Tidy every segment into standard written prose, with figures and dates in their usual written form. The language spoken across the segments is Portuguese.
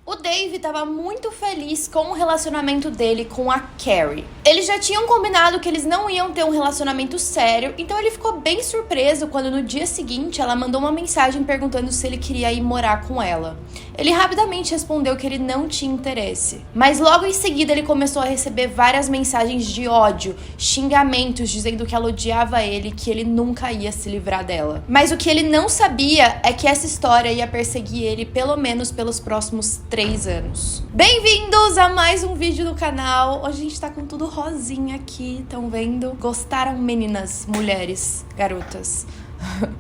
O Dave estava muito feliz com o relacionamento dele com a Carrie. Eles já tinham combinado que eles não iam ter um relacionamento sério, então ele ficou bem surpreso quando no dia seguinte ela mandou uma mensagem perguntando se ele queria ir morar com ela. Ele rapidamente respondeu que ele não tinha interesse. Mas logo em seguida ele começou a receber várias mensagens de ódio, xingamentos dizendo que ela odiava ele, que ele nunca ia se livrar dela. Mas o que ele não sabia é que essa história ia perseguir ele pelo menos pelos próximos 3 anos. Bem-vindos a mais um vídeo do canal. Hoje a gente tá com tudo rosinha aqui, estão vendo? Gostaram, meninas, mulheres, garotas?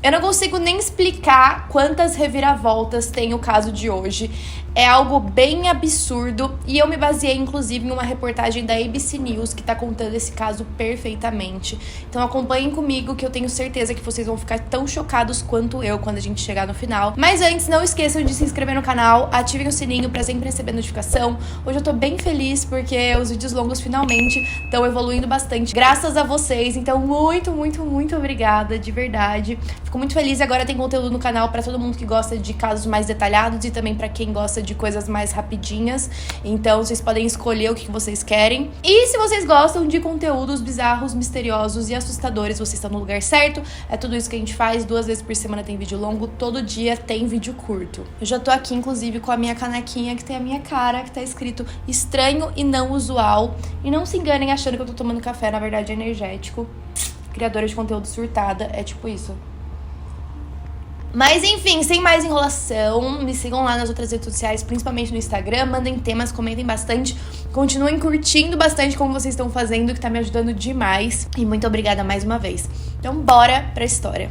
Eu não consigo nem explicar quantas reviravoltas tem o caso de hoje. É algo bem absurdo e eu me baseei inclusive em uma reportagem da ABC News que tá contando esse caso perfeitamente. Então acompanhem comigo que eu tenho certeza que vocês vão ficar tão chocados quanto eu quando a gente chegar no final. Mas antes, não esqueçam de se inscrever no canal, ativem o sininho pra sempre receber notificação. Hoje eu tô bem feliz porque os vídeos longos finalmente estão evoluindo bastante graças a vocês. Então muito obrigada, de verdade. Fico muito feliz e agora tem conteúdo no canal pra todo mundo que gosta de casos mais detalhados e também pra quem gosta de coisas mais rapidinhas. Então vocês podem escolher o que vocês querem. E se vocês gostam de conteúdos bizarros, misteriosos e assustadores, vocês estão no lugar certo. É tudo isso que a gente faz. 2 vezes por semana tem vídeo longo, todo dia tem vídeo curto. Eu já tô aqui inclusive com a minha canequinha que tem a minha cara, que tá escrito estranho e não usual. E não se enganem achando que eu tô tomando café, na verdade é energético. Criadora de conteúdo surtada, é tipo isso. Mas enfim, sem mais enrolação, me sigam lá nas outras redes sociais, principalmente no Instagram, mandem temas, comentem bastante, continuem curtindo bastante como vocês estão fazendo, que tá me ajudando demais. E muito obrigada mais uma vez. Então bora pra história.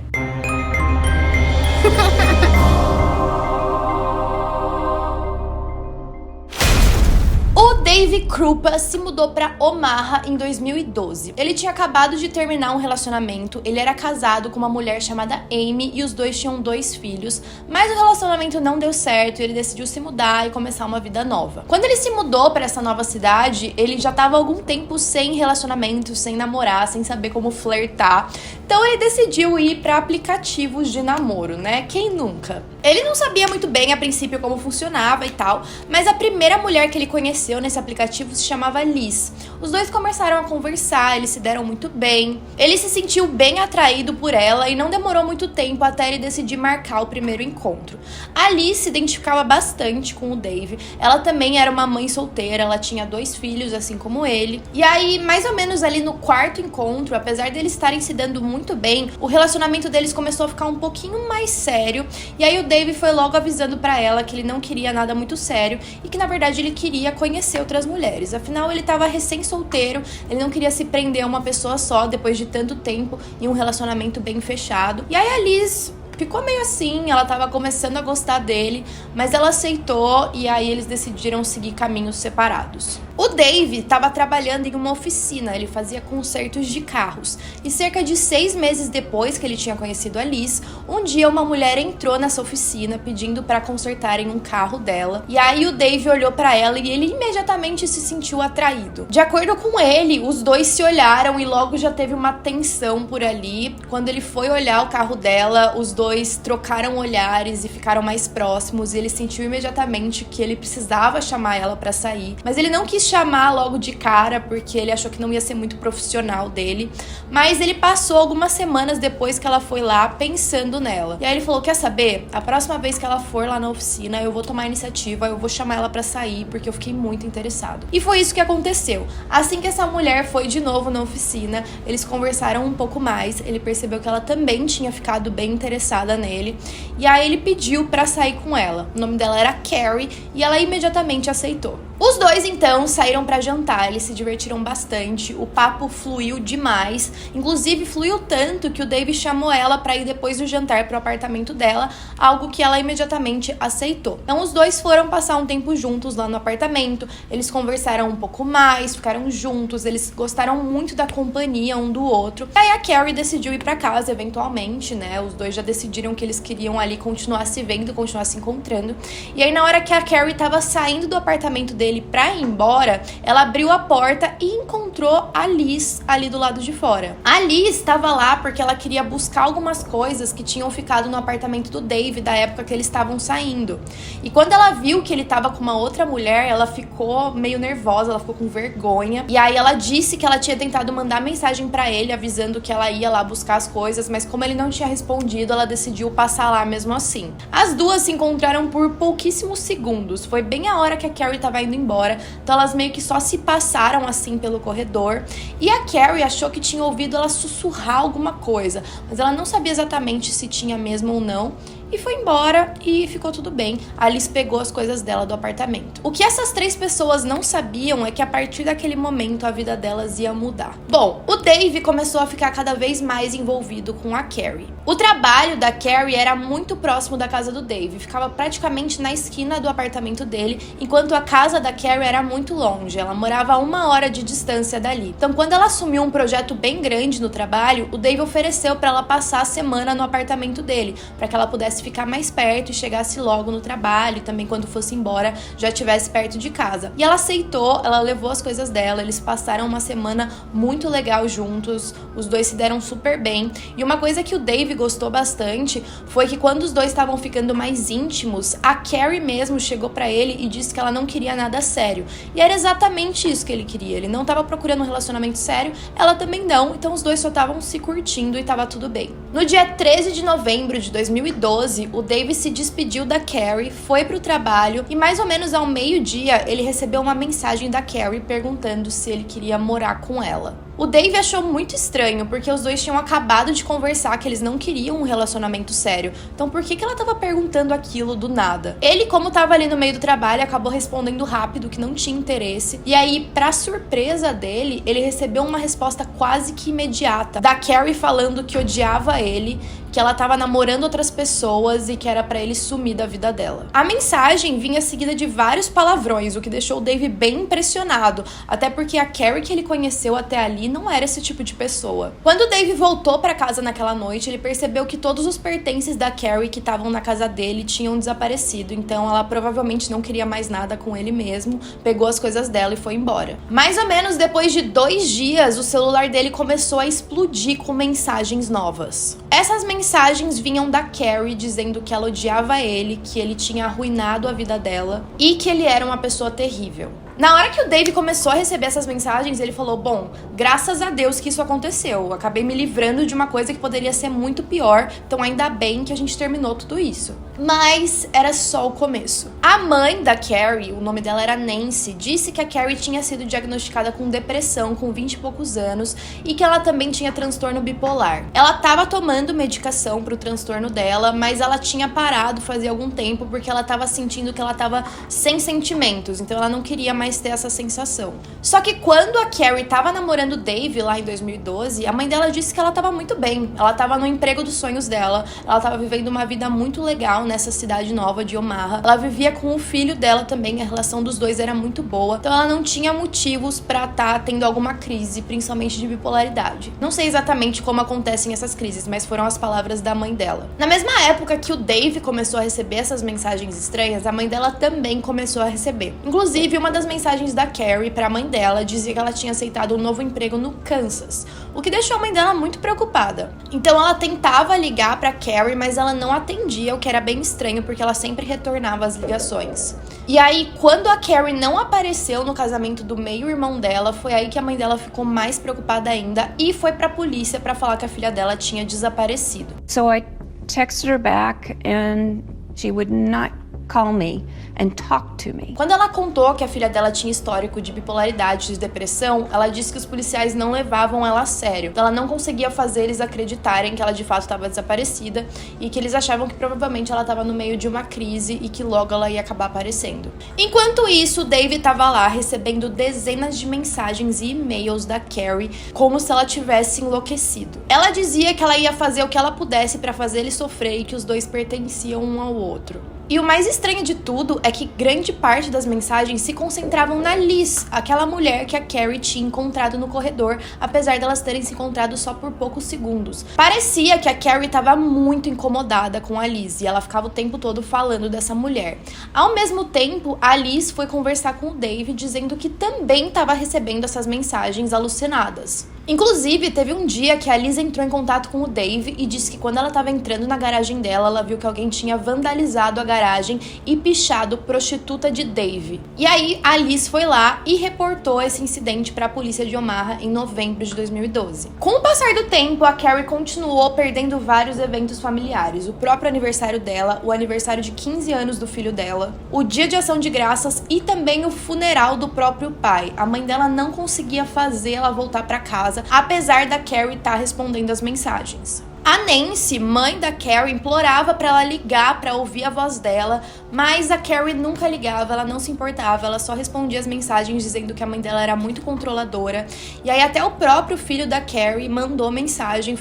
Dave Krupa se mudou pra Omaha em 2012. Ele tinha acabado de terminar um relacionamento, ele era casado com uma mulher chamada Amy e os dois tinham 2 filhos, mas o relacionamento não deu certo e ele decidiu se mudar e começar uma vida nova. Quando ele se mudou pra essa nova cidade, ele já tava há algum tempo sem relacionamento, sem namorar, sem saber como flertar. Então ele decidiu ir pra aplicativos de namoro, né? Quem nunca? Ele não sabia muito bem a princípio como funcionava e tal, mas a primeira mulher que ele conheceu nesse aplicativo se chamava Liz. Os dois começaram a conversar, eles se deram muito bem. Ele se sentiu bem atraído por ela e não demorou muito tempo até ele decidir marcar o primeiro encontro. A Liz se identificava bastante com o Dave. Ela também era uma mãe solteira, ela tinha 2 filhos, assim como ele. E aí, mais ou menos ali no 4º encontro, apesar deles estarem se dando muito bem, o relacionamento deles começou a ficar um pouquinho mais sério. E aí o Dave foi logo avisando pra ela que ele não queria nada muito sério e que na verdade ele queria conhecer outras mulheres. Afinal, ele tava recém-solteiro, ele não queria se prender a uma pessoa só depois de tanto tempo em um relacionamento bem fechado. E aí a Liz ficou meio assim, ela tava começando a gostar dele, mas ela aceitou e aí eles decidiram seguir caminhos separados. O Dave estava trabalhando em uma oficina, ele fazia consertos de carros. E cerca de 6 meses depois que ele tinha conhecido a Liz, um dia uma mulher entrou nessa oficina pedindo para consertarem um carro dela. E aí o Dave olhou para ela e ele imediatamente se sentiu atraído. De acordo com ele, os dois se olharam e logo já teve uma tensão por ali. Quando ele foi olhar o carro dela, os dois trocaram olhares e ficaram mais próximos. E ele sentiu imediatamente que ele precisava chamar ela para sair, mas ele não quis chamar logo de cara porque ele achou que não ia ser muito profissional dele, mas ele passou algumas semanas depois que ela foi lá pensando nela. E aí ele falou, quer saber? A próxima vez que ela for lá na oficina, eu vou tomar a iniciativa, eu vou chamar ela pra sair porque eu fiquei muito interessado. E foi isso que aconteceu. Assim que essa mulher foi de novo na oficina, eles conversaram um pouco mais, ele percebeu que ela também tinha ficado bem interessada nele, e aí ele pediu pra sair com ela. O nome dela era Carrie e ela imediatamente aceitou. Os dois, então, saíram pra jantar, eles se divertiram bastante, o papo fluiu demais, inclusive fluiu tanto que o Dave chamou ela pra ir depois do jantar pro apartamento dela, algo que ela imediatamente aceitou. Então os dois foram passar um tempo juntos lá no apartamento, eles conversaram um pouco mais, ficaram juntos, eles gostaram muito da companhia um do outro. E aí a Carrie decidiu ir pra casa eventualmente, né, os dois já decidiram decidiram que eles queriam ali continuar se vendo, continuar se encontrando. E aí, na hora que a Carrie tava saindo do apartamento dele pra ir embora, ela abriu a porta e encontrou a Liz ali do lado de fora. A Liz estava lá porque ela queria buscar algumas coisas que tinham ficado no apartamento do Dave da época que eles estavam saindo. E quando ela viu que ele tava com uma outra mulher, ela ficou meio nervosa, ela ficou com vergonha. E aí ela disse que ela tinha tentado mandar mensagem pra ele avisando que ela ia lá buscar as coisas, mas como ele não tinha respondido, ela decidiu passar lá mesmo assim. As duas se encontraram por pouquíssimos segundos. Foi bem a hora que a Carrie tava indo embora, então elas meio que só se passaram assim pelo corredor. E a Carrie achou que tinha ouvido ela sussurrar alguma coisa, mas ela não sabia exatamente se tinha mesmo ou não. E foi embora e ficou tudo bem. A Liz pegou as coisas dela do apartamento. O que essas 3 pessoas não sabiam é que a partir daquele momento a vida delas ia mudar. Bom, o Dave começou a ficar cada vez mais envolvido com a Carrie. O trabalho da Carrie era muito próximo da casa do Dave, ficava praticamente na esquina do apartamento dele, enquanto a casa da Carrie era muito longe, ela morava a 1 hora de distância dali. Então, quando ela assumiu um projeto bem grande no trabalho, o Dave ofereceu para ela passar a semana no apartamento dele, para que ela pudesse ficar mais perto e chegasse logo no trabalho, e também quando fosse embora já estivesse perto de casa. E ela aceitou, ela levou as coisas dela, eles passaram uma semana muito legal juntos, os dois se deram super bem. E uma coisa que o Dave gostou bastante foi que quando os dois estavam ficando mais íntimos, a Carrie mesmo chegou pra ele e disse que ela não queria nada sério. E era exatamente isso que ele queria, ele não estava procurando um relacionamento sério, ela também não, então os dois só estavam se curtindo e tava tudo bem. No dia 13 de novembro de 2012, o Dave se despediu da Carrie, foi pro trabalho e mais ou menos ao meio-dia ele recebeu uma mensagem da Carrie perguntando se ele queria morar com ela. O Dave achou muito estranho, porque os dois tinham acabado de conversar que eles não queriam um relacionamento sério. Então por que ela tava perguntando aquilo do nada? Ele, como tava ali no meio do trabalho, acabou respondendo rápido que não tinha interesse. E aí, pra surpresa dele, ele recebeu uma resposta quase que imediata da Carrie falando que odiava ele, que ela tava namorando outras pessoas e que era pra ele sumir da vida dela. A mensagem vinha seguida de vários palavrões, o que deixou o Dave bem impressionado, até porque a Carrie que ele conheceu até ali não era esse tipo de pessoa. Quando o Dave voltou pra casa naquela noite, ele percebeu que todos os pertences da Carrie que estavam na casa dele tinham desaparecido, então ela provavelmente não queria mais nada com ele mesmo, pegou as coisas dela e foi embora. Mais ou menos depois de 2 dias, o celular dele começou a explodir com mensagens novas. Essas mensagens vinham da Carrie dizendo que ela odiava ele, que ele tinha arruinado a vida dela e que ele era uma pessoa terrível. Na hora que o Dave começou a receber essas mensagens, ele falou: bom, graças a Deus que isso aconteceu. Eu acabei me livrando de uma coisa que poderia ser muito pior, então ainda bem que a gente terminou tudo isso. Mas era só o começo. A mãe da Carrie, o nome dela era Nancy, disse que a Carrie tinha sido diagnosticada com depressão com 20 e poucos anos e que ela também tinha transtorno bipolar. Ela estava tomando medicação pro transtorno dela, mas ela tinha parado fazia algum tempo porque ela estava sentindo que ela estava sem sentimentos, então ela não queria mais ter essa sensação. Só que quando a Carrie tava namorando o Dave lá em 2012, a mãe dela disse que ela tava muito bem. Ela tava no emprego dos sonhos dela, ela tava vivendo uma vida muito legal nessa cidade nova de Omaha. Ela vivia com o filho dela também, a relação dos dois era muito boa. Então ela não tinha motivos pra tá tendo alguma crise, principalmente de bipolaridade. Não sei exatamente como acontecem essas crises, mas foram as palavras da mãe dela. Na mesma época que o Dave começou a receber essas mensagens estranhas, a mãe dela também começou a receber. Inclusive, uma das mensagens da Carrie pra mãe dela dizia que ela tinha aceitado um novo emprego no Kansas, o que deixou a mãe dela muito preocupada. Então ela tentava ligar pra Carrie, mas ela não atendia, o que era bem estranho porque ela sempre retornava as ligações. E aí, quando a Carrie não apareceu no casamento do meio-irmão dela, foi aí que a mãe dela ficou mais preocupada ainda e foi pra polícia pra falar que a filha dela tinha desaparecido. So I texted her back and she would not call me and talk to me. Quando ela contou que a filha dela tinha histórico de bipolaridade e de depressão, ela disse que os policiais não levavam ela a sério. Então ela não conseguia fazer eles acreditarem que ela de fato estava desaparecida e que eles achavam que provavelmente ela estava no meio de uma crise e que logo ela ia acabar aparecendo. Enquanto isso, o Dave estava lá recebendo dezenas de mensagens e e-mails da Carrie como se ela tivesse enlouquecido. Ela dizia que ela ia fazer o que ela pudesse para fazer ele sofrer e que os dois pertenciam um ao outro. E o mais estranho de tudo é que grande parte das mensagens se concentravam na Liz, aquela mulher que a Carrie tinha encontrado no corredor, apesar delas terem se encontrado só por poucos segundos. Parecia que a Carrie estava muito incomodada com a Liz e ela ficava o tempo todo falando dessa mulher. Ao mesmo tempo, a Liz foi conversar com o Dave dizendo que também estava recebendo essas mensagens alucinadas. Inclusive, teve um dia que a Liz entrou em contato com o Dave e disse que quando ela estava entrando na garagem dela, ela viu que alguém tinha vandalizado a garagem e pichado prostituta de Dave. E aí, a Liz foi lá e reportou esse incidente para a polícia de Omaha em novembro de 2012. Com o passar do tempo, a Carrie continuou perdendo vários eventos familiares. O próprio aniversário dela, o aniversário de 15 anos do filho dela, o dia de ação de graças e também o funeral do próprio pai. A mãe dela não conseguia fazer ela voltar para casa, apesar da Carrie estar respondendo as mensagens. A Nancy, mãe da Carrie, implorava para ela ligar para ouvir a voz dela, mas a Carrie nunca ligava, ela não se importava, ela só respondia as mensagens dizendo que a mãe dela era muito controladora. E aí até o próprio filho da Carrie mandou mensagem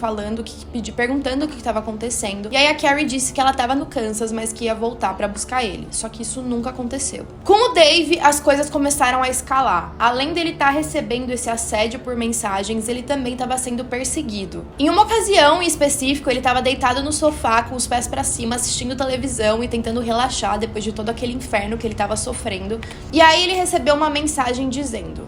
perguntando o que estava acontecendo. E aí a Carrie disse que ela estava no Kansas, mas que ia voltar para buscar ele. Só que isso nunca aconteceu. Com o Dave, as coisas começaram a escalar. Além dele estar recebendo esse assédio por mensagens, ele também estava sendo perseguido. Em uma ocasião em específico, ele estava deitado no sofá com os pés para cima, assistindo televisão e tentando relaxar depois de todo aquele inferno que ele estava sofrendo. E aí ele recebeu uma mensagem dizendo: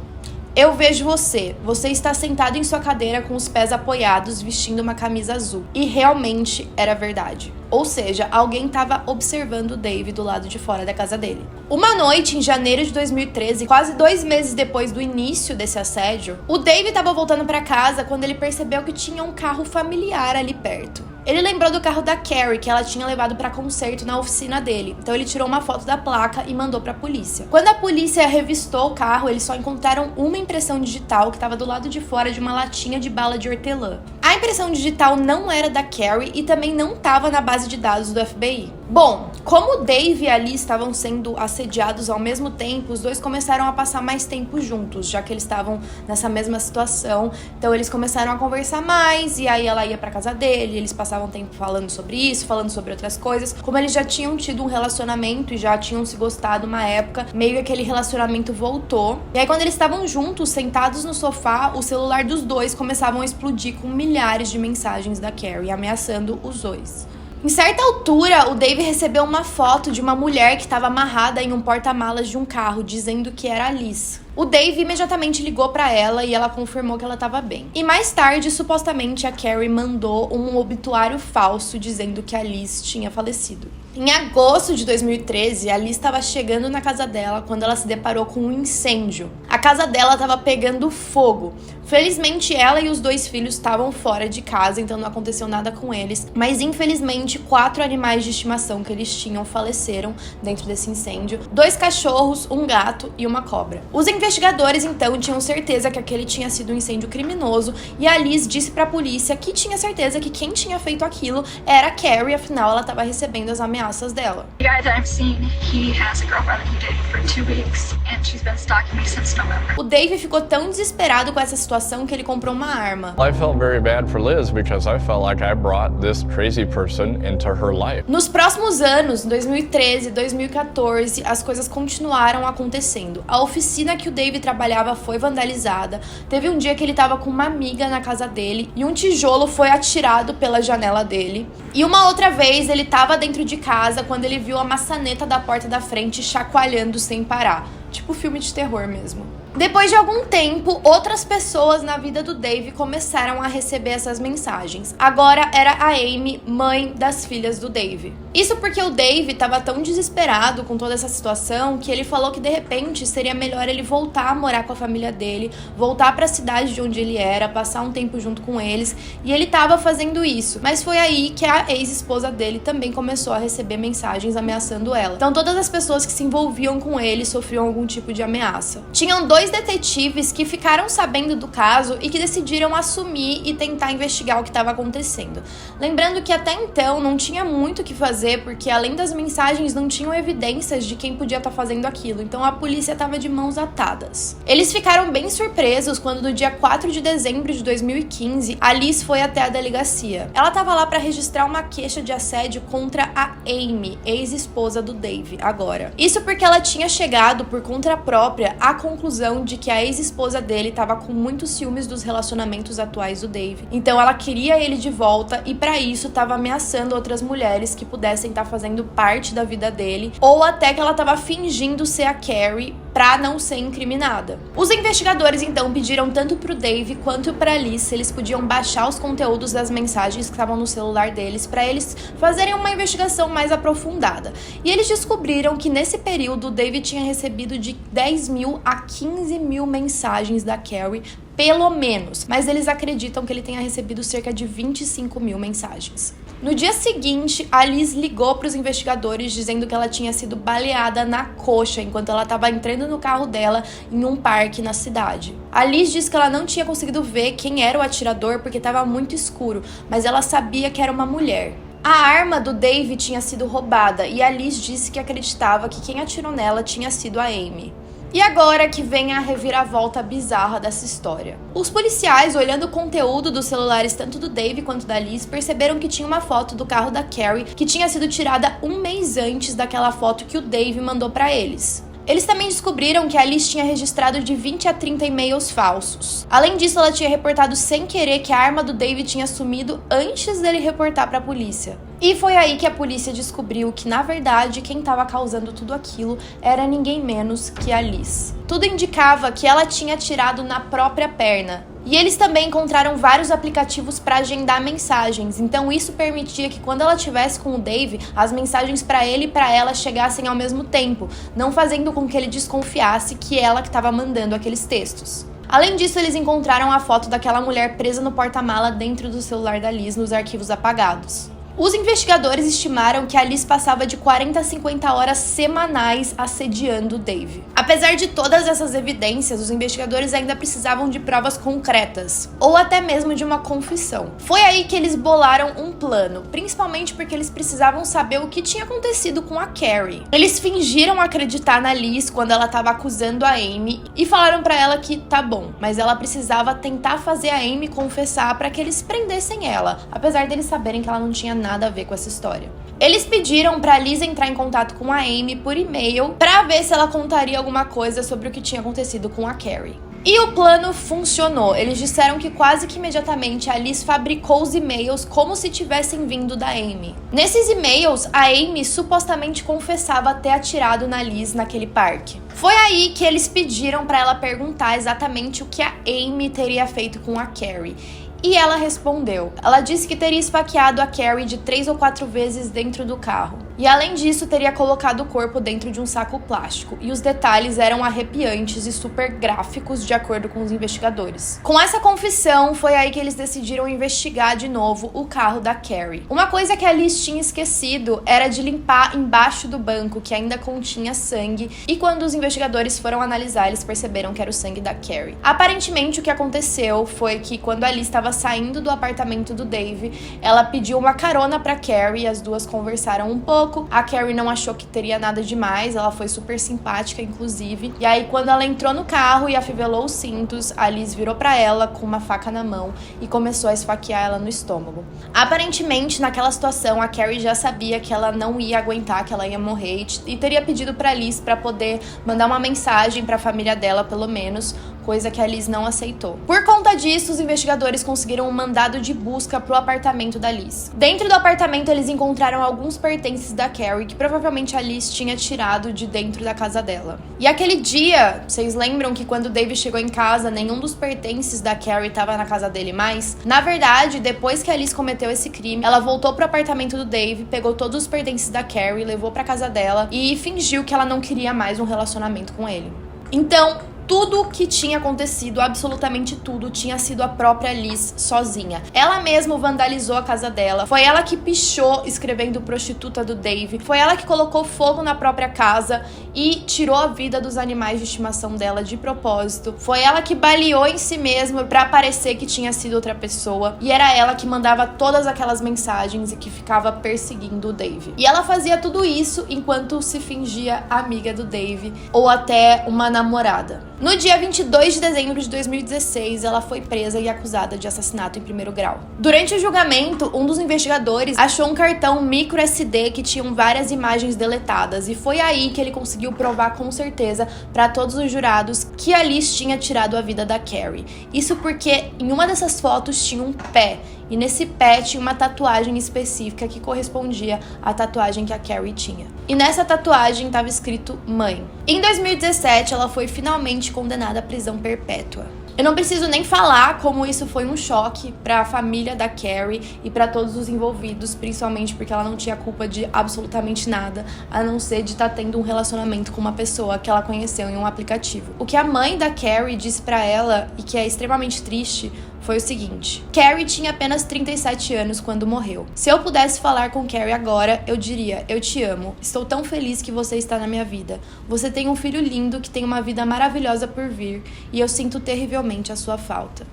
"Eu vejo você. Você está sentado em sua cadeira com os pés apoiados, vestindo uma camisa azul." E realmente era verdade. Ou seja, alguém estava observando o Dave do lado de fora da casa dele. Uma noite, em janeiro de 2013, quase 2 meses depois do início desse assédio, o Dave estava voltando para casa quando ele percebeu que tinha um carro familiar ali perto. Ele lembrou do carro da Carrie, que ela tinha levado para conserto na oficina dele. Então ele tirou uma foto da placa e mandou para a polícia. Quando a polícia revistou o carro, eles só encontraram uma impressão digital que estava do lado de fora de uma latinha de bala de hortelã. A impressão digital não era da Carrie e também não estava na base de dados do FBI. Bom, como o Dave e a Liz estavam sendo assediados ao mesmo tempo, os dois começaram a passar mais tempo juntos, já que eles estavam nessa mesma situação. Então eles começaram a conversar mais, e aí ela ia pra casa dele, eles passavam tempo falando sobre isso, falando sobre outras coisas. Como eles já tinham tido um relacionamento e já tinham se gostado uma época, meio que aquele relacionamento voltou. E aí quando eles estavam juntos, sentados no sofá, o celular dos dois começavam a explodir com milhares de mensagens da Carrie, ameaçando os dois. Em certa altura, o Dave recebeu uma foto de uma mulher que estava amarrada em um porta-malas de um carro, dizendo que era a Liz. O Dave imediatamente ligou pra ela e ela confirmou que ela estava bem. E mais tarde, supostamente, a Carrie mandou um obituário falso dizendo que a Liz tinha falecido. Em agosto de 2013, a Liz estava chegando na casa dela quando ela se deparou com um incêndio. A casa dela estava pegando fogo. Felizmente, ela e os 2 filhos estavam fora de casa, então não aconteceu nada com eles. Mas, infelizmente, 4 animais de estimação que eles tinham faleceram dentro desse incêndio. 2 cachorros, um gato e uma cobra. Os investigadores, então, tinham certeza que aquele tinha sido um incêndio criminoso. E a Liz disse pra polícia que tinha certeza que quem tinha feito aquilo era a Carrie, afinal, ela estava recebendo as ameaças dela. The guy that I'm seeing, he has a girlfriend that he dated for 2 weeks, and she's been stalking me since November. O Dave ficou tão desesperado com essa situação que ele comprou uma arma. I felt very bad for Liz because I felt like I brought this crazy person into her life. Nos próximos anos, 2013, 2014, as coisas continuaram acontecendo. A oficina que o Dave trabalhava foi vandalizada. Teve um dia que ele estava com uma amiga na casa dele e um tijolo foi atirado pela janela dele. E uma outra vez ele estava dentro de casa quando ele viu a maçaneta da porta da frente chacoalhando sem parar. Tipo filme de terror mesmo. Depois de algum tempo, outras pessoas na vida do Dave começaram a receber essas mensagens. Agora era a Amy, mãe das filhas do Dave. Isso porque o Dave estava tão desesperado com toda essa situação que ele falou que de repente seria melhor ele voltar a morar com a família dele, voltar para a cidade de onde ele era, passar um tempo junto com eles, e ele estava fazendo isso. Mas foi aí que a ex-esposa dele também começou a receber mensagens ameaçando ela. Então todas as pessoas que se envolviam com ele sofriam algum tipo de ameaça. Tinham 2 detetives que ficaram sabendo do caso e que decidiram assumir e tentar investigar o que estava acontecendo. Lembrando que até então não tinha muito o que fazer, porque além das mensagens não tinham evidências de quem podia estar fazendo aquilo, então a polícia estava de mãos atadas. Eles ficaram bem surpresos quando no dia 4 de dezembro de 2015, a Liz foi até a delegacia. Ela estava lá para registrar uma queixa de assédio contra a Amy, ex-esposa do Dave, agora. Isso porque ela tinha chegado, por conta própria, à conclusão de que a ex-esposa dele estava com muitos ciúmes dos relacionamentos atuais do Dave. Então ela queria ele de volta e para isso estava ameaçando outras mulheres que pudessem estar fazendo parte da vida dele, ou até que ela estava fingindo ser a Carrie para não ser incriminada. Os investigadores então pediram tanto pro Dave quanto pra Liz se eles podiam baixar os conteúdos das mensagens que estavam no celular deles para eles fazerem uma investigação mais aprofundada. E eles descobriram que nesse período o Dave tinha recebido de 10.000 a 15.000 mensagens da Carrie, pelo menos, mas eles acreditam que ele tenha recebido cerca de 25.000 mensagens. No dia seguinte, a Liz ligou para os investigadores dizendo que ela tinha sido baleada na coxa enquanto ela estava entrando no carro dela em um parque na cidade. A Liz disse que ela não tinha conseguido ver quem era o atirador porque estava muito escuro, mas ela sabia que era uma mulher. A arma do Dave tinha sido roubada e a Liz disse que acreditava que quem atirou nela tinha sido a Amy. E agora que vem a reviravolta bizarra dessa história. Os policiais, olhando o conteúdo dos celulares tanto do Dave quanto da Liz, perceberam que tinha uma foto do carro da Carrie que tinha sido tirada um mês antes daquela foto que o Dave mandou pra eles. Eles também descobriram que a Liz tinha registrado de 20 a 30 e-mails falsos. Além disso, ela tinha reportado sem querer que a arma do Dave tinha sumido antes dele reportar para a polícia. E foi aí que a polícia descobriu que, na verdade, quem estava causando tudo aquilo era ninguém menos que a Liz. Tudo indicava que ela tinha atirado na própria perna. E eles também encontraram vários aplicativos para agendar mensagens, então isso permitia que quando ela estivesse com o Dave, as mensagens para ele e para ela chegassem ao mesmo tempo, não fazendo com que ele desconfiasse que ela que estava mandando aqueles textos. Além disso, eles encontraram a foto daquela mulher presa no porta-mala dentro do celular da Liz nos arquivos apagados. Os investigadores estimaram que a Liz passava de 40 a 50 horas semanais assediando o Dave. Apesar de todas essas evidências, os investigadores ainda precisavam de provas concretas, ou até mesmo de uma confissão. Foi aí que eles bolaram um plano, principalmente porque eles precisavam saber o que tinha acontecido com a Carrie. Eles fingiram acreditar na Liz quando ela estava acusando a Amy e falaram pra ela que tá bom, mas ela precisava tentar fazer a Amy confessar para que eles prendessem ela, apesar deles saberem que ela não tinha nada a ver com essa história. Eles pediram pra Liz entrar em contato com a Amy por e-mail pra ver se ela contaria alguma coisa sobre o que tinha acontecido com a Carrie. E o plano funcionou. Eles disseram que quase que imediatamente a Liz fabricou os e-mails como se tivessem vindo da Amy. Nesses e-mails, a Amy supostamente confessava ter atirado na Liz naquele parque. Foi aí que eles pediram pra ela perguntar exatamente o que a Amy teria feito com a Carrie. E ela respondeu. Ela disse que teria esfaqueado a Carrie de 3 ou 4 vezes dentro do carro. E além disso, teria colocado o corpo dentro de um saco plástico. E os detalhes eram arrepiantes e super gráficos, de acordo com os investigadores. Com essa confissão, foi aí que eles decidiram investigar de novo o carro da Carrie. Uma coisa que a Liz tinha esquecido era de limpar embaixo do banco, que ainda continha sangue. E quando os investigadores foram analisar, eles perceberam que era o sangue da Carrie. Aparentemente, o que aconteceu foi que quando a Liz estava saindo do apartamento do Dave, ela pediu uma carona pra Carrie e as duas conversaram um pouco. A Carrie não achou que teria nada demais, ela foi super simpática, inclusive. E aí, quando ela entrou no carro e afivelou os cintos, a Liz virou pra ela com uma faca na mão e começou a esfaquear ela no estômago. Aparentemente, naquela situação, a Carrie já sabia que ela não ia aguentar, que ela ia morrer e teria pedido pra Liz pra poder mandar uma mensagem pra família dela, pelo menos, coisa que a Liz não aceitou. Por conta disso, os investigadores conseguiram um mandado de busca pro apartamento da Liz. Dentro do apartamento, eles encontraram alguns pertences da Carrie, que provavelmente a Liz tinha tirado de dentro da casa dela. E aquele dia, vocês lembram que quando o Dave chegou em casa, nenhum dos pertences da Carrie estava na casa dele mais? Na verdade, depois que a Liz cometeu esse crime, ela voltou pro apartamento do Dave, pegou todos os pertences da Carrie, levou pra casa dela e fingiu que ela não queria mais um relacionamento com ele. Então, tudo que tinha acontecido, absolutamente tudo, tinha sido a própria Liz sozinha. Ela mesma vandalizou a casa dela, foi ela que pichou escrevendo prostituta do Dave, foi ela que colocou fogo na própria casa e tirou a vida dos animais de estimação dela de propósito, foi ela que baleou em si mesma pra parecer que tinha sido outra pessoa, e era ela que mandava todas aquelas mensagens e que ficava perseguindo o Dave. E ela fazia tudo isso enquanto se fingia amiga do Dave ou até uma namorada. No dia 22 de dezembro de 2016, ela foi presa e acusada de assassinato em primeiro grau. Durante o julgamento, um dos investigadores achou um cartão micro SD que tinha várias imagens deletadas, e foi aí que ele conseguiu provar com certeza para todos os jurados que a Liz tinha tirado a vida da Carrie. Isso porque em uma dessas fotos tinha um pé, e nesse pé tinha uma tatuagem específica que correspondia à tatuagem que a Carrie tinha. E nessa tatuagem estava escrito mãe. Em 2017, ela foi finalmente condenada à prisão perpétua. Eu não preciso nem falar como isso foi um choque para a família da Carrie e para todos os envolvidos, principalmente porque ela não tinha culpa de absolutamente nada, a não ser de estar tendo um relacionamento com uma pessoa que ela conheceu em um aplicativo. O que a mãe da Carrie disse para ela, e que é extremamente triste, foi o seguinte: Carrie tinha apenas 37 anos quando morreu. Se eu pudesse falar com Carrie agora, eu diria: eu te amo, estou tão feliz que você está na minha vida. Você tem um filho lindo que tem uma vida maravilhosa por vir, e eu sinto terrivelmente a sua falta.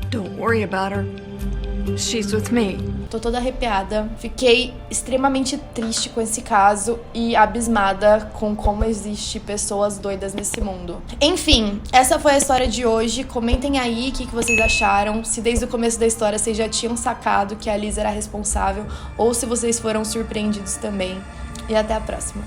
Don't worry about her. She's with me. Tô toda arrepiada. Fiquei extremamente triste com esse caso e abismada com como existe pessoas doidas nesse mundo. Enfim, essa foi a história de hoje. Comentem aí o que vocês acharam. Se desde o começo da história vocês já tinham sacado que a Liz era responsável ou se vocês foram surpreendidos também. E até a próxima.